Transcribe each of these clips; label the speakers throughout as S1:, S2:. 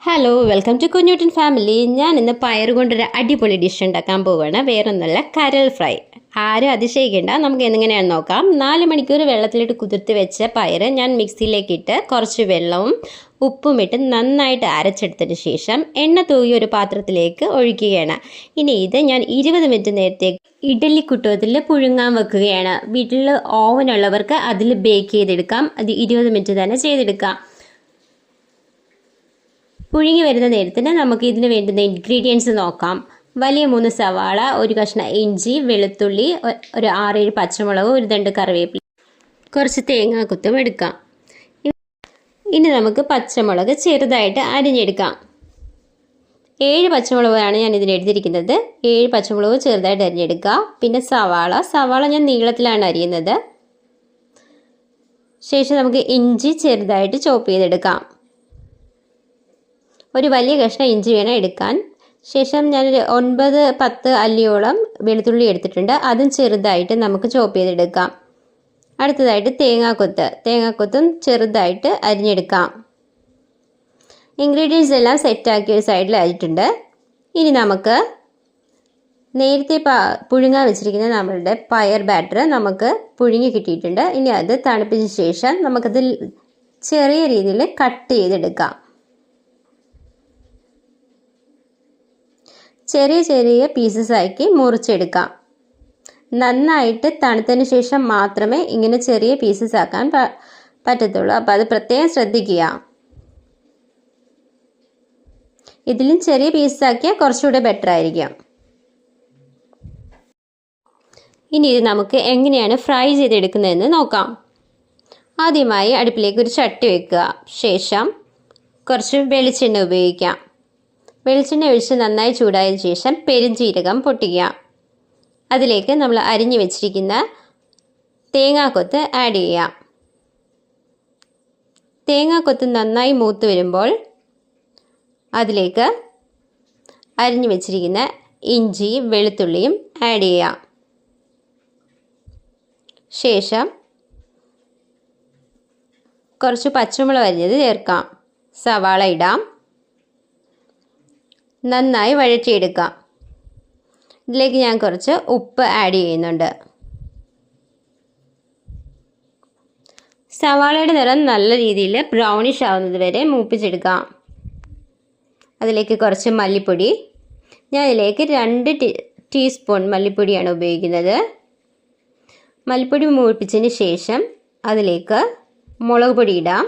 S1: Hello welcome to Kunjoottan family. ഞാൻ ഇന്ന് പയർ കൊണ്ടൊരു അടിപൊളി ഡിഷ് ഉണ്ടാക്കാൻ പോവുകയാണ്. വേറൊന്നുമല്ല, കരൾ ഫ്രൈ. ആരും അതിശയിക്കേണ്ട, നമുക്ക് എങ്ങനെയാണെന്ന് നോക്കാം. 4 മണിക്കൂർ വെള്ളത്തിലിട്ട് കുതിർത്ത് വെച്ച പയർ ഞാൻ മിക്സിയിലേക്കിട്ട് കുറച്ച് വെള്ളവും ഉപ്പും ഇട്ട് നന്നായിട്ട് അരച്ചെടുത്തതിന് ശേഷം എണ്ണ തൂകി ഒരു പാത്രത്തിലേക്ക് ഒഴിക്കുകയാണ്. ഇനി ഇത് ഞാൻ 20 മിനിറ്റ് നേരത്തേക്ക് ഇഡ്ഡലിക്കുട്ടത്തിൽ പുഴുങ്ങാൻ വെക്കുകയാണ്. വീട്ടിൽ ഓവനുള്ളവർക്ക് അതിൽ ബേക്ക് ചെയ്തെടുക്കാം. അത് 20 മിനിറ്റ് തന്നെ ചെയ്തെടുക്കാം. പുഴുങ്ങി വരുന്ന നേരത്തിന് നമുക്ക് ഇതിന് വേണ്ടുന്ന ഇൻഗ്രീഡിയൻസ് നോക്കാം. വലിയ 3 സവാള, ഒരു കഷ്ണം ഇഞ്ചി, വെളുത്തുള്ളി, ഒരു 6-7 പച്ചമുളക്, ഒരു തണ്ട് കറിവേപ്പില, കുറച്ച് തേങ്ങാക്കൊത്തും എടുക്കാം. ഇനി നമുക്ക് പച്ചമുളക് ചെറുതായിട്ട് അരിഞ്ഞെടുക്കാം. 7 പച്ചമുളകാണ് ഞാൻ ഇതിന് എടുത്തിരിക്കുന്നത്. 7 പച്ചമുളക് ചെറുതായിട്ട് അരിഞ്ഞെടുക്കുക. പിന്നെ സവാള ഞാൻ നീളത്തിലാണ് അരിയുന്നത്. ശേഷം നമുക്ക് ഇഞ്ചി ചെറുതായിട്ട് ചോപ്പ് ചെയ്തെടുക്കാം. ഒരു വലിയ കഷ്ണം ഇഞ്ചി വേണം എടുക്കാൻ. ശേഷം ഞാനൊരു 9-10 അല്ലിയോളം വെളുത്തുള്ളി എടുത്തിട്ടുണ്ട്. അതും ചെറുതായിട്ട് നമുക്ക് ചോപ്പ് ചെയ്തെടുക്കാം. അടുത്തതായിട്ട് തേങ്ങാക്കൊത്തും ചെറുതായിട്ട് അരിഞ്ഞെടുക്കാം. ഇൻഗ്രീഡിയൻസ് എല്ലാം സെറ്റാക്കി ഒരു സൈഡിൽ ആയിട്ടുണ്ട്. ഇനി നമുക്ക് നേരത്തെ പുഴുങ്ങാൻ വെച്ചിരിക്കുന്ന നമ്മളുടെ പയർ ബാറ്റർ നമുക്ക് പുഴുങ്ങി കിട്ടിയിട്ടുണ്ട്. ഇനി അത് തണുപ്പിച്ച ശേഷം നമുക്കത് ചെറിയ രീതിയിൽ കട്ട് ചെയ്തെടുക്കാം. ചെറിയ പീസസ് ആക്കി മുറിച്ചെടുക്കാം. നന്നായിട്ട് തണുത്തതിന് ശേഷം മാത്രമേ ഇങ്ങനെ ചെറിയ പീസസ് ആക്കാൻ പറ്റത്തുള്ളൂ. അപ്പോൾ അത് പ്രത്യേകം ശ്രദ്ധിക്കുക. ഇതിലും ചെറിയ പീസസ് ആക്കിയാൽ കുറച്ചുകൂടെ ബെറ്റർ ആയിരിക്കും. ഇനി ഇത് നമുക്ക് എങ്ങനെയാണ് ഫ്രൈ ചെയ്തെടുക്കുന്നതെന്ന് നോക്കാം. ആദ്യമായി അടുപ്പിലേക്ക് ഒരു ചട്ടി വെക്കുക. ശേഷം കുറച്ച് വെളിച്ചെണ്ണ ഉപയോഗിക്കാം. വെളിച്ചെണ്ണ ഒഴിച്ച് നന്നായി ചൂടായതിനു ശേഷം പെരുംജീരകം പൊട്ടിക്കുക. അതിലേക്ക് നമ്മൾ അരിഞ്ഞു വെച്ചിരിക്കുന്ന തേങ്ങാക്കൊത്ത് ആഡ് ചെയ്യാം. തേങ്ങാക്കൊത്ത് നന്നായി മൂത്ത് വരുമ്പോൾ അതിലേക്ക് അരിഞ്ഞു വെച്ചിരിക്കുന്ന ഇഞ്ചിയും വെളുത്തുള്ളിയും ആഡ് ചെയ്യാം. ശേഷം കുറച്ച് പച്ചമുളക് അരിഞ്ഞത് ചേർക്കാം. സവാള ഇടാം. നന്നായി വഴറ്റിയെടുക്കാം. ഇതിലേക്ക് ഞാൻ കുറച്ച് ഉപ്പ് ആഡ് ചെയ്യുന്നുണ്ട്. സവാളയുടെ നിറം നല്ല രീതിയിൽ ബ്രൗണിഷ് ആവുന്നത് വരെ മൂപ്പിച്ചെടുക്കാം. അതിലേക്ക് കുറച്ച് മല്ലിപ്പൊടി. ഞാൻ ഇതിലേക്ക് 2 ടീസ്പൂൺ മല്ലിപ്പൊടിയാണ് ഉപയോഗിക്കുന്നത്. മല്ലിപ്പൊടി മൂപ്പിച്ചതിന് ശേഷം അതിലേക്ക് മുളക് പൊടി ഇടാം.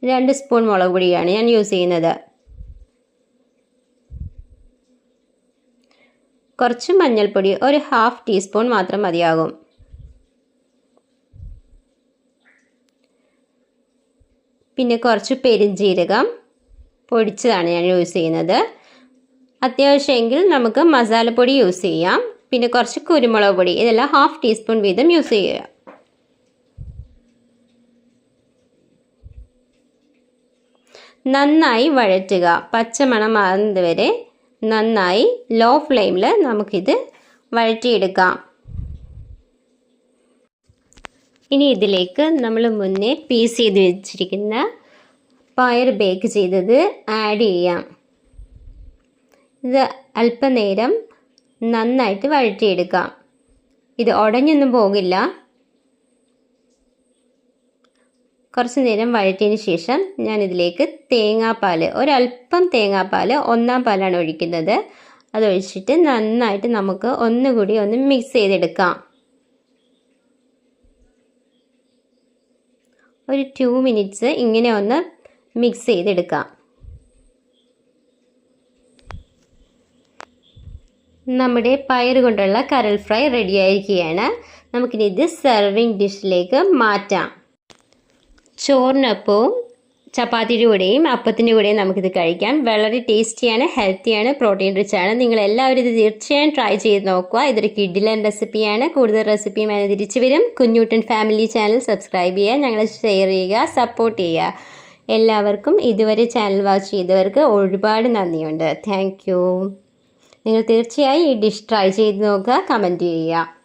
S1: 2 സ്പൂൺ മുളക് പൊടിയാണ് ഞാൻ യൂസ് ചെയ്യുന്നത്. കുറച്ച് മഞ്ഞൾപ്പൊടി, ഒരു 1/2 ടീസ്പൂൺ മാത്രം മതിയാകും. പിന്നെ കുറച്ച് പെരുംജീരകം പൊടിച്ചതാണ് ഞാൻ യൂസ് ചെയ്യുന്നത്. അത്യാവശ്യമെങ്കിൽ നമുക്ക് മസാലപ്പൊടി യൂസ് ചെയ്യാം. പിന്നെ കുറച്ച് കുരുമുളക് പൊടി, ഇതെല്ലാം 1/2 ടീസ്പൂൺ വീതം യൂസ് ചെയ്യുക. നന്നായി വഴറ്റുക. പച്ചമണം മാറുന്നത് വരെ നന്നായി ലോ ഫ്ലെയിമിൽ നമുക്കിത് വഴറ്റിയെടുക്കാം. ഇനി ഇതിലേക്ക് നമ്മൾ മുന്നേ പീസ് ചെയ്ത് വെച്ചിരിക്കുന്ന പയർ ബേക്ക് ചെയ്തത് ആഡ് ചെയ്യാം. ഇത് അല്പനേരം നന്നായിട്ട് വഴറ്റിയെടുക്കാം. ഇത് ഉടഞ്ഞൊന്നും പോകില്ല. കുറച്ച് നേരം വഴറ്റിയതിന് ശേഷം ഞാൻ ഇതിലേക്ക് തേങ്ങാപ്പാൽ, ഒരല്പം തേങ്ങാപ്പാൽ 1/4 പാലാണ് ഒഴിക്കുന്നത്. അതൊഴിച്ചിട്ട് നന്നായിട്ട് നമുക്ക് ഒന്നുകൂടി മിക്സ് ചെയ്തെടുക്കാം. ഒരു 2 മിനിറ്റ്സ് ഇങ്ങനെ മിക്സ് ചെയ്തെടുക്കാം. നമ്മുടെ പയർ കൊണ്ടുള്ള കരൾ ഫ്രൈ റെഡി ആയിരിക്കുകയാണ്. നമുക്കിനി ഇത് സെർവിങ് ഡിഷിലേക്ക് മാറ്റാം. ചോറിനൊപ്പവും ചപ്പാത്തിയുടെ കൂടെയും അപ്പത്തിൻ്റെ കൂടെയും നമുക്കിത് കഴിക്കാം. വളരെ ടേസ്റ്റിയാണ്, ഹെൽത്തിയാണ്, പ്രോട്ടീൻ റിച്ച് ആണ്. നിങ്ങളെല്ലാവരും ഇത് തീർച്ചയായും ട്രൈ ചെയ്ത് നോക്കുക. ഇതൊരു കിഡിലൻ റെസിപ്പിയാണ്. കൂടുതൽ റെസിപ്പിയുമായി തിരിച്ചു വരും. കുഞ്ഞൂട്ടൻ ഫാമിലി ചാനൽ സബ്സ്ക്രൈബ് ചെയ്യുക, ഞങ്ങളെ ഷെയർ ചെയ്യുക, സപ്പോർട്ട് ചെയ്യുക. എല്ലാവർക്കും ഇതുവരെ ചാനൽ വാച്ച് ചെയ്തവർക്ക് ഒരുപാട് നന്ദിയുണ്ട്. Thank you. നിങ്ങൾ തീർച്ചയായും ഈ ഡിഷ് ട്രൈ ചെയ്ത് നോക്കുക, കമൻറ്റ് ചെയ്യുക.